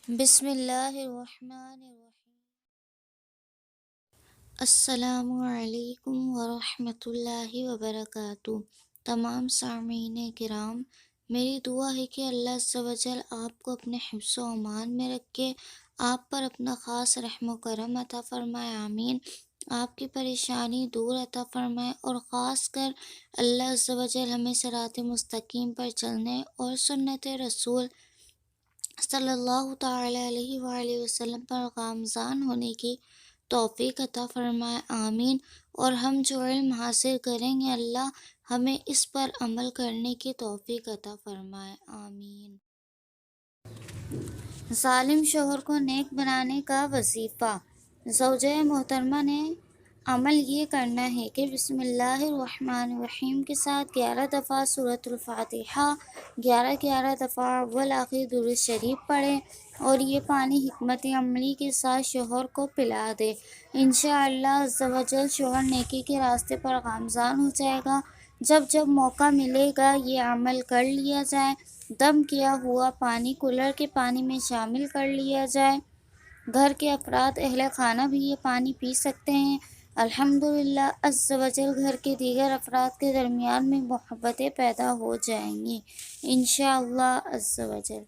بسم اللہ الرحمن الرحیم۔ السلام علیکم ورحمۃ اللہ وبرکاتہ۔ تمام سامعین کرام، میری دعا ہے کہ اللہ عز و جل آپ کو اپنے حفظ و امان میں رکھے، آپ پر اپنا خاص رحم و کرم عطا فرمائے، آمین۔ آپ کی پریشانی دور عطا فرمائے، اور خاص کر اللہ عز و جل ہمیں صراط مستقیم پر چلنے اور سنت رسول صلی اللہ تعالی علیہ وآلہ وسلم پر گامزن ہونے کی توفیق عطا فرمائے، آمین۔ اور ہم جو علم حاصل کریں گے، اللہ ہمیں اس پر عمل کرنے کی توفیق عطا فرمائے، آمین۔ ظالم شوہر کو نیک بنانے کا وظیفہ۔ زوجہ محترمہ نے عمل یہ کرنا ہے کہ بسم اللہ الرحمن الرحیم کے ساتھ 11 دفعہ سورۃ الفاتحہ، 11 دفعہ اول آخر درود شریف پڑھے، اور یہ پانی حکمت عملی کے ساتھ شوہر کو پلا دے۔ انشاءاللہ عز و جل شوہر نیکی کے راستے پر گامزن ہو جائے گا۔ جب جب موقع ملے گا یہ عمل کر لیا جائے۔ دم کیا ہوا پانی کولر کے پانی میں شامل کر لیا جائے۔ گھر کے افراد اہل خانہ بھی یہ پانی پی سکتے ہیں۔ الحمدللہ عز و جل گھر کے دیگر افراد کے درمیان میں محبتیں پیدا ہو جائیں گی، انشاءاللہ عز و جل۔